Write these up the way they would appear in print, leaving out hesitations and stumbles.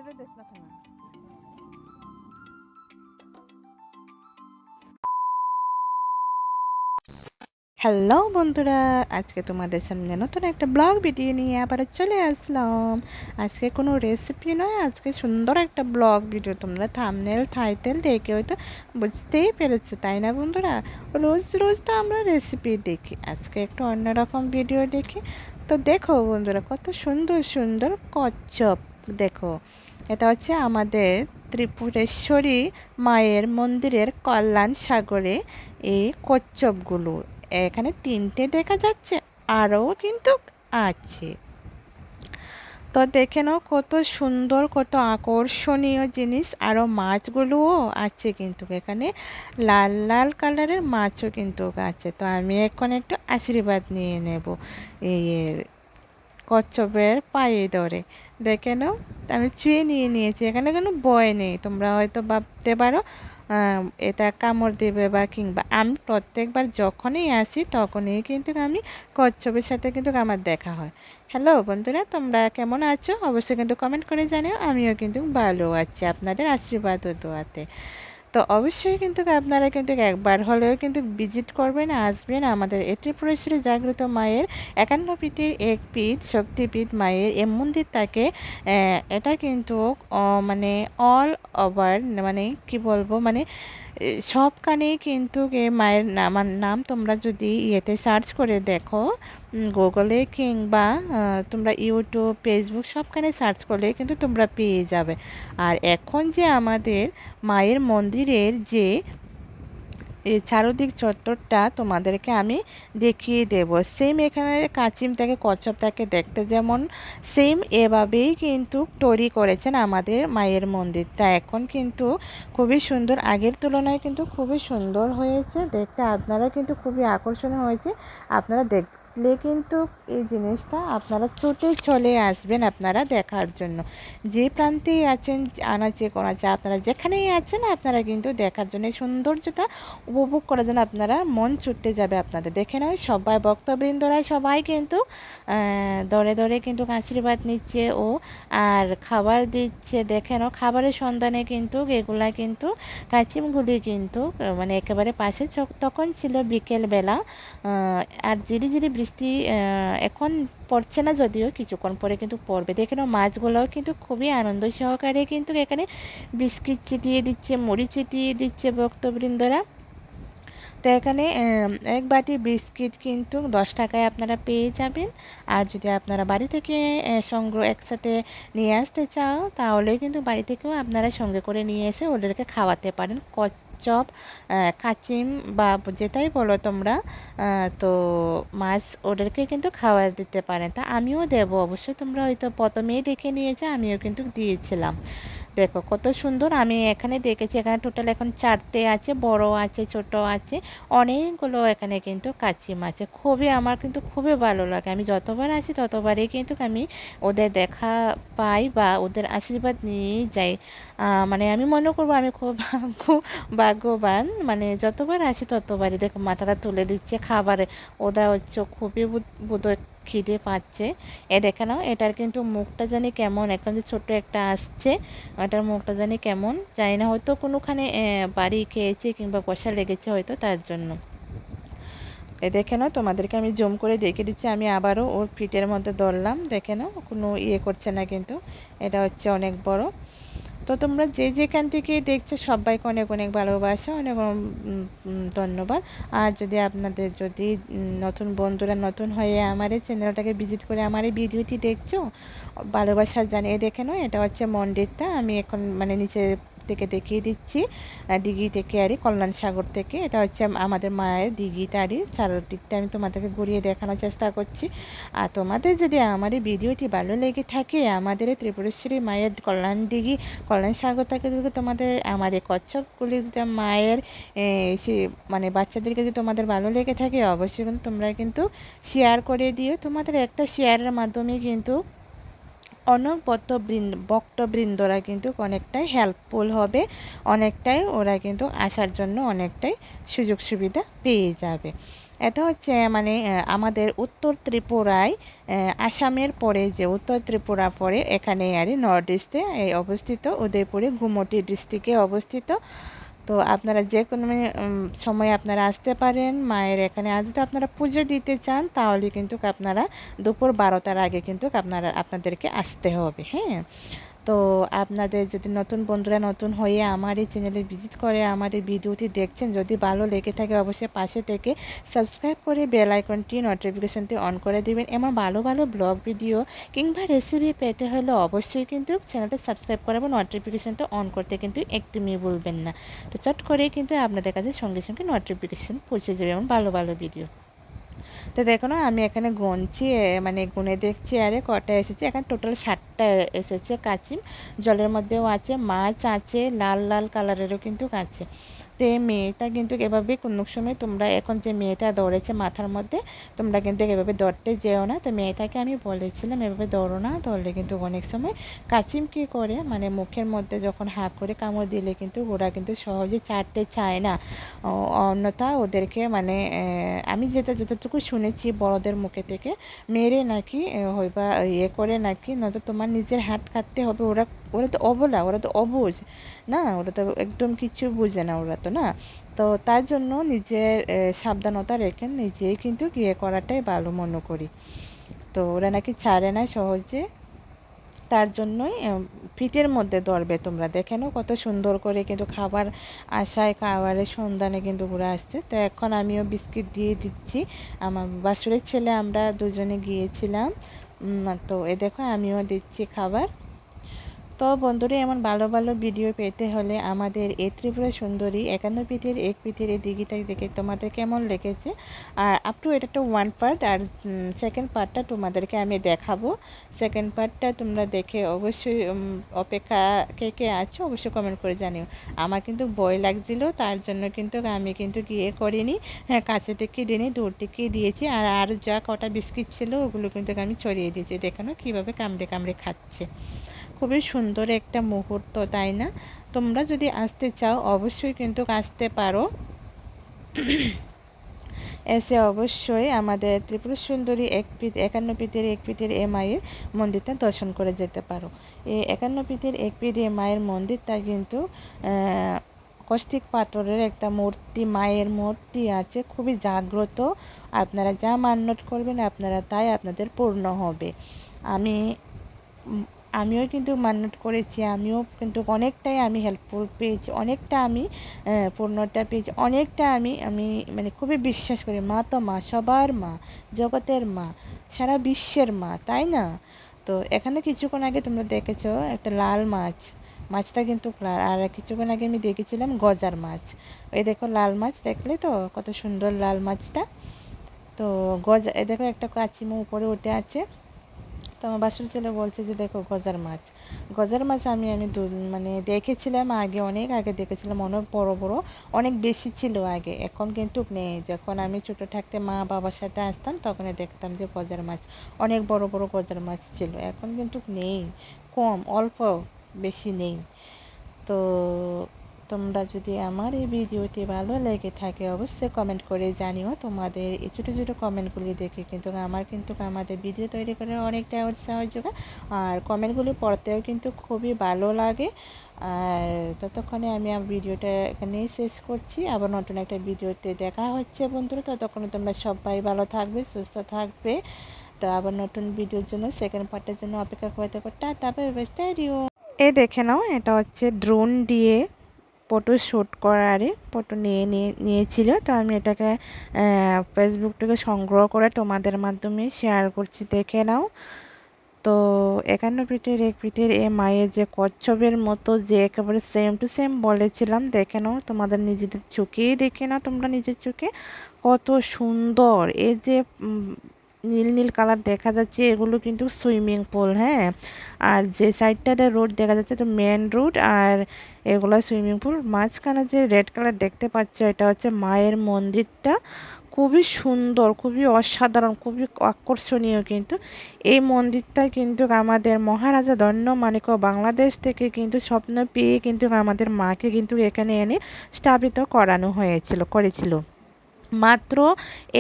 ভিডিওটা দেখ না কেন? হ্যালো বন্ধুরা, আজকে তোমাদের সামনে নতুন একটা ব্লগ ভিডিও নিয়ে আবার চলে আসলাম। আজকে কোনো রেসিপি নয়, আজকে সুন্দর একটা ব্লগ ভিডিও। তোমরা থাম্বনেল টাইটেল দেখে হয়তো বুঝতেই পেরেছো, তাই না বন্ধুরা? রোজ রোজ তো আমরা রেসিপি দেখি, আজকে একটু অন্যরকম ভিডিও দেখি। তো দেখো বন্ধুরা, কত সুন্দর সুন্দর কচ্ছপ। দেখো, এটা হচ্ছে আমাদের ত্রিপুরেশ্বরী মায়ের মন্দিরের কল্যাণ সাগরে এই কচ্ছপগুলো। এখানে তিনটে দেখা যাচ্ছে, আরও কিন্তু আছে। তো দেখে নাও কত সুন্দর, কত আকর্ষণীয় জিনিস। আরও মাছগুলোও আছে কিন্তু এখানে, লাল লাল কালারের মাছও কিন্তু আছে। তো আমি এখন একটু আশীর্বাদ নিয়ে নেব এই কচ্ছপের পায়ে ধরে। দেখে নাও, আমি ছুঁয়ে নিয়ে নিয়েছি, এখানে কোনো ভয় নেই। তোমরা হয়তো ভাবতে পারো এটা কামড় দেবে বা কিংবা, আমি প্রত্যেকবার যখনই আসি তখনই কিন্তু আমি কচ্ছপের সাথে কিন্তু আমার দেখা হয়। হ্যালো বন্ধুরা, তোমরা কেমন আছো অবশ্যই কিন্তু কমেন্ট করে জানিও। আমিও কিন্তু ভালো আছি আপনাদের আশীর্বাদ ও দোয়াতে। তো অবশ্যই কিন্তু আপনারা কিন্তু একবার হলেও কিন্তু ভিজিট করবেন, আসবেন আমাদের এই ত্রিপুরেশ্বরী জাগ্রত মায়ের 51 পীঠের এক পীঠ শক্তিপীঠ মায়ের এই মন্দির থাকে। এটা কিন্তু মানে অল ওভার, মানে কি বলবো, মানে সবখানেই কিন্তু এ মায়ের নাম তোমরা যদি ইয়েতে সার্চ করে দেখো, গুগলে কিংবা তোমরা ইউটিউব ফেসবুক সবখানে সার্চ করলে কিন্তু তোমরা পেয়ে যাবে। আর এখন যে আমাদের মায়ের মন্দিরের যে এই চারদিক চত্বরটা তোমাদেরকে আমি দেখিয়ে দেব। সেম এখানে কাচিম থেকে কচ্ছপ থেকে দেখতে যেমন সেম, এভাবেই কিন্তু তৈরি করেছেন আমাদের মায়ের মন্দিরটা। এখন কিন্তু খুবই সুন্দর, আগের তুলনায় কিন্তু খুবই সুন্দর হয়েছে দেখতে। আপনারা কিন্তু খুবই আকর্ষণীয় হয়েছে। আপনারা দেখলে কিন্তু এই জিনিসটা আপনারা ছুটে চলে আসবেন আপনারা দেখার জন্য। যে প্রান্তেই আছেন, আনাচে কোনাচে আপনারা যেখানেই আছেন, আপনারা কিন্তু দেখার জন্য এই সৌন্দর্যতা উপভোগ করার জন্য আপনারা মন ছুটে যাবে আপনাদের। দেখে নয়, সবাই ভক্তবৃন্দরা সবাই কিন্তু দরে দরে কিন্তু আশীর্বাদ নিচ্ছে ও আর খাবার দিচ্ছে। দেখে নাও, খাবারের সন্ধানে কিন্তু এগুলা কিন্তু কাচিমগুলি কিন্তু মানে একেবারে পাশে। তখন ছিল বিকেলবেলা, আর ঝিরি ঝিরি বৃষ্টি এখন পড়ছে না, যদিও কিছুক্ষণ পরে কিন্তু পড়বে। দেখে নাও, মাছগুলোও কিন্তু খুবই আনন্দ সহকারে কিন্তু এখানে বিস্কিট চিটিয়ে দিচ্ছে, মুড়ি চিটিয়ে দিচ্ছে ভক্তবৃন্দরা। তো এখানে এক বাটি বিস্কিট কিন্তু 10 টাকায় আপনারা পেয়ে যাবেন। আর যদি আপনারা বাড়ি থেকে সংগ্রহ একসাথে নিয়ে আসতে চাও, তাহলে কিন্তু বাড়ি থেকেও আপনারা সঙ্গে করে নিয়ে এসে ওদেরকে খাওয়াতে পারেন। কচ্ছপ, কাচিম বা যেটাই বলো তোমরা, তো মাছ ওদেরকে কিন্তু খাওয়া দিতে পারেন। তা আমিও দেবো অবশ্যই, তোমরা হয়তো প্রথমেই দেখে নিয়েছো, আমিও কিন্তু দিয়েছিলাম। দেখো কত সুন্দর, আমি এখানে দেখেছি এখানে টোটাল এখন 4টে আছে, বড় আছে ছোট আছে, অনেকগুলো এখানে কিন্তু কাচিম আছে। খুবই আমার কিন্তু খুবই ভালো লাগে, আমি যতবার আসি ততবারই কিন্তু আমি ওদের দেখা পাই বা ওদের আশীর্বাদ নিয়েই যাই। মানে আমি মনে করবো আমি খুব ভাগ্যবান, মানে যতবার আসি ততবারই দেখো মাথাটা তুলে দিচ্ছে খাবারে। ওরা হচ্ছে খুবই বোধহয় খিদে পাচ্ছে। এ দেখে নাও, এটার কিন্তু মুখটা জানি কেমন, এখন যে ছোট্ট একটা আসছে, এটার মুখটা জানি কেমন জানি না, হয়তো কোনোখানে বাড়ি খেয়েছে কিংবা কষা লেগেছে হয়তো, তার জন্য। এ দেখে নাও, তোমাদেরকে আমি জুম করে দেখে দিচ্ছি। আমি আবারও ওর পিঠের মধ্যে ধরলাম, দেখে নাও কোনো ইয়ে করছে না কিন্তু। এটা হচ্ছে অনেক বড়। তো তোমরা যে যেখান থেকে দেখছো সবাইকে অনেক অনেক ভালোবাসা, অনেক ধন্যবাদ। আর যদি আপনাদের যদি নতুন বন্ধুরা নতুন হয়ে আমার এই চ্যানেলটাকে ভিজিট করে আমার এই ভিডিওটি দেখছো, ভালোবাসা জানিয়ে। দেখে নাও, এটা হচ্ছে মন্দিরটা, আমি এখন মানে নিচে থেকে দেখিয়ে দিচ্ছি। দিঘি থেকে আরই কল্যাণ সাগর থেকে, এটা হচ্ছে আমাদের মায়ের দিঘিটারই চারদিকটা আমি তোমাদেরকে ঘুরিয়ে দেখানোর চেষ্টা করছি। আর তোমাদের যদি আমার এই ভিডিওটি ভালো লেগে থাকে, আমাদের এই ত্রিপুরেশ্বরী মায়ের কল্যাণ দিঘি কল্যাণ সাগর থেকে যদি তোমাদের আমাদের কচ্ছপগুলি যদি মায়ের সে মানে বাচ্চাদেরকে যদি তোমাদের ভালো লেগে থাকে, অবশ্যই কিন্তু তোমরা কিন্তু শেয়ার করে দিও। তোমাদের একটা শেয়ারের মাধ্যমে কিন্তু ভক্তবৃন্দরা কিন্তু অনেকটাই হেল্পফুল হবে, অনেকটাই ওরা কিন্তু আসার জন্য অনেকটাই সুযোগ সুবিধা পেয়ে যাবে। এটা হচ্ছে মানে আমাদের উত্তর ত্রিপুরায় আসামের পরে যে উত্তর ত্রিপুরা পরে এখানে আর নর্থ ইস্টে অবস্থিত, উদয়পুরে গুমটি ডিস্ট্রিক্টে অবস্থিত। তো আপনারা যে কোনো সময় আপনারা আসতে পারেন মায়ের এখানে। আজ যদি আপনারা পুজো দিতে চান তাহলে কিন্তু আপনারা দুপুর 12টার আগে কিন্তু আপনাদেরকে আসতে হবে। হ্যাঁ, তো আপনাদের যদি নতুন বন্ধুরা নতুন হয়ে আমার এই চ্যানেলে ভিজিট করে আমার এই ভিডিওটি দেখছেন, যদি ভালো লেগে থাকে অবশ্যই পাশে থেকে সাবস্ক্রাইব করে বেল আইকনটি নোটিফিকেশনটি অন করে দিবেন। এমন ভালো ভালো ব্লগ ভিডিও কিংবা রেসিপি পেতে হলে অবশ্যই কিন্তু চ্যানেলটা সাবস্ক্রাইব করে এবং নোটিফিকেশনটা অন করতে কিন্তু একদমই ভুলবেন না। তো চট করেই কিন্তু আপনাদের কাছে সঙ্গে সঙ্গে নোটিফিকেশন পৌঁছে যাবে এমন ভালো ভালো ভিডিও। তো দেখো না আমি এখানে গুনছি, মানে গুনে দেখছি আরে কটা এসেছে। এখানে টোটাল 7টা এসেছে কাচিম। জলের মধ্যেও আছে, মাছ আছে, লাল লাল কালারেরও কিন্তু আছে। তো এই মেয়েটা কিন্তু এভাবে কোনো সময় তোমরা এখন যে মেয়েটা দৌড়েছে মাথার মধ্যে, তোমরা কিন্তু এভাবে দৌড়তে যেও না। তো মেয়েটাকে আমি বলেছিলাম এভাবে দৌড়ো না, দৌড়লে কিন্তু অনেক সময় কাচিম কী করে মানে মুখের মধ্যে যখন হাঁ করে কামড় দিলে কিন্তু ওরা কিন্তু সহজে ছাড়তে চায় না। অন্যথা ওদেরকে মানে আমি যতটুকু শুনেছি বড়দের মুখে থেকে মেরে নাকি হইবা করে নাকি, নয়তো তোমার নিজের হাত কাটতে হবে। ওরা ওরা তো অবলা, ওরা তো অবুঝ না, ওরা তো একদম কিছু বুঝে না ওরা তো না। তো তার জন্য নিজের সাবধানতা রেখে নিজেই কিন্তু করাটাই ভালো মনে করি। তো ওরা নাকি ছাড়ে না সহজে, তার জন্যই পিঠের মধ্যে ধরবে। তোমরা দেখে নাও কত সুন্দর করে কিন্তু খাবার আশায় খাবারের সন্ধানে কিন্তু ঘুরে আসছে। তো এখন আমিও বিস্কিট দিয়ে দিচ্ছি। আমার বাসুরের ছেলে আমরা দুজনে গিয়েছিলাম। তো এ দেখো আমিও দিচ্ছি খাবার। তো বন্ধুরা এমন ভালো ভালো ভিডিও পেতে হলে আমাদের এই ত্রিপুরা সুন্দরী 51 পিঠের এক পিঠের এই দিঘিটা দেখে তোমাদের কেমন লেগেছে, আর আপ টু এটা একটা 1 পার্ট, আর সেকেন্ড পার্টটা তোমাদেরকে আমি দেখাবো। সেকেন্ড পার্টটা তোমরা দেখে অবশ্যই অপেক্ষা কে কে আছো অবশ্যই কমেন্ট করে জানিও। আমার কিন্তু ভয় লাগছিল, তার জন্য কিন্তু আমি কিন্তু গিয়ে করিনি। হ্যাঁ, কাছে থেকে দিইনি, দূর থেকে দিয়েছি। আর যা কটা বিস্কিট ছিল ওগুলো কিন্তু আমি ছড়িয়ে দিয়েছি। দেখানো কীভাবে কামড়ে কামড়ে খাচ্ছে। খুবই সুন্দর একটা মুহূর্ত, তাই না? তোমরা যদি আসতে চাও অবশ্যই কিন্তু আসতে পারো। এসে অবশ্যই আমাদের ত্রিপুরা সুন্দরী 51 পীঠের এক পীঠের এ মায়ের মন্দিরটা দর্শন করে যেতে পারো। এই 51 পীঠের এক পীঠ এ মায়ের মন্দিরটা কিন্তু কষ্টিক পাথরের একটা মূর্তি, মায়ের মূর্তি আছে, খুবই জাগ্রত। আপনারা যা মান্যত করবেন আপনারা তাই আপনাদের পূর্ণ হবে। আমিও কিন্তু মান্যত করেছি, আমিও কিন্তু অনেকটাই আমি হেল্পফুল পেয়েছি, অনেকটা আমি পূর্ণতা পেয়েছি, অনেকটা আমি আমি মানে খুবই বিশ্বাস করি মা তো মা, সবার মা, জগতের মা, সারা বিশ্বের মা, তাই না? তো এখানে কিছুক্ষণ আগে তোমরা দেখেছো একটা লাল মাছ, মাছটা কিন্তু লাল। আর কিছুক্ষণ আগে আমি দেখেছিলাম গজার মাছ। এই দেখো লাল মাছ, দেখলে তো কত সুন্দর লাল মাছটা। তো এ দেখো একটা কাচিমো উপরে উঠে আছে। তো আমার বাসুর ছেলে বলছে যে দেখো গজার মাছ। গজার মাছ আমি মানে দেখেছিলাম আগে, অনেক আগে দেখেছিলাম, অনেক বড় বড়, অনেক বেশি ছিল আগে, এখন কিন্তু নেই। যখন আমি ছোটো থাকতে মা বাবার সাথে আসতাম তখন দেখতাম যে গজার মাছ, অনেক বড় বড় গজার মাছ ছিল, এখন কিন্তু নেই, কম, অল্প, বেশি নেই। তো তোমরা যদি আমার এই ভিডিওটি ভালো লেগে থাকে অবশ্যই কমেন্ট করে জানিও। তোমাদের এই ছোটো ছোটো কমেন্টগুলি দেখে কিন্তু আমাদের ভিডিও তৈরি করার অনেকটা উৎসাহ যোগায়, আর কমেন্টগুলি পড়তেও কিন্তু খুবই ভালো লাগে। আর ততক্ষণে আমি আমার ভিডিওটা এখানেই শেষ করছি। আবার নতুন একটা ভিডিওতে দেখা হচ্ছে বন্ধুরা। ততক্ষণে তোমরা সবাই ভালো থাকবে, সুস্থ থাকবে। তো আবার নতুন ভিডিওর জন্য সেকেন্ড পার্টের জন্য অপেক্ষা করতে করতে তারপরে ব্যবস্থা রিও। এ দেখে নাও, এটা হচ্ছে ড্রোন দিয়ে ফটো শ্যুট করারে ফটো নিয়েছিল। তো আমি এটাকে ফেসবুক থেকে সংগ্রহ করে তোমাদের মাধ্যমে শেয়ার করছি, দেখে নাও। তো 51 পিঠের এক পিঠের এ মায়ের যে কচ্ছপের মতো যে একেবারে সেম টু সেম বলেছিলাম, দেখে নাও তোমাদের নিজেদের চোখেই, দেখে নাও তোমরা নিজের চোখে কত সুন্দর। এই যে নীল নীল কালার দেখা যাচ্ছে এগুলো কিন্তু সুইমিং পুল। হ্যাঁ, আর যে সাইডটাতে রোড দেখা যাচ্ছে তো মেন রোড, আর এগুলো সুইমিং পুল। মাঝখানে যে রেড কালার দেখতে পাচ্ছ এটা হচ্ছে মায়ের মন্দিরটা, খুবই সুন্দর, খুবই অসাধারণ, খুবই আকর্ষণীয়। কিন্তু এই মন্দিরটা কিন্তু আমাদের মহারাজা ধন্যমাণিক্য বাংলাদেশ থেকে কিন্তু স্বপ্ন পেয়ে কিন্তু আমাদের মাকে কিন্তু এখানে এনে স্থাপিত করেছিল মাত্র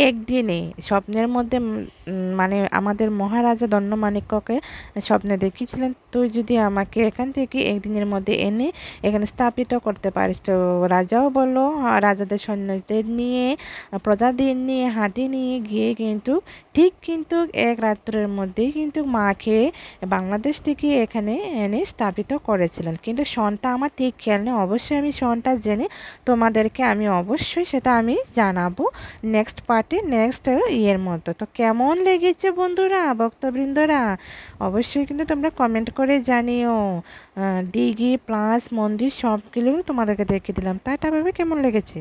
একদিনে। স্বপ্নের মধ্যে মানে আমাদের মহারাজা দণ্ডমাণিক্যকে স্বপ্নে দেখিয়েছিলেন, তুই যদি আমাকে এখান থেকে একদিনের মধ্যে এনে এখানে স্থাপিত করতে পারিস। তো রাজাও বলল, রাজাদের সৈন্যদের নিয়ে, প্রজাদের নিয়ে, হাতি নিয়ে গিয়ে কিন্তু কিন্তু এক রাত্রের মধ্যেই কিন্তু মাকে বাংলাদেশ থেকে এখানে এনে স্থাপিত করেছিলেন। কিন্তু সনটা আমার ঠিক খেয়াল নেই, অবশ্যই আমি সনটা জেনে তোমাদেরকে আমি অবশ্যই সেটা আমি জানাবো নেক্সট পার্টে, নেক্সট ইয়ের মতো। তো কেমন লেগেছে বন্ধুরা, ভক্তবৃন্দরা, অবশ্যই কিন্তু তোমরা কমেন্ট করে জানিও। দিঘি প্লাস মন্দির সবগুলো তোমাদেরকে দেখিয়ে দিলাম। টাটা ভাবে কেমন লেগেছে?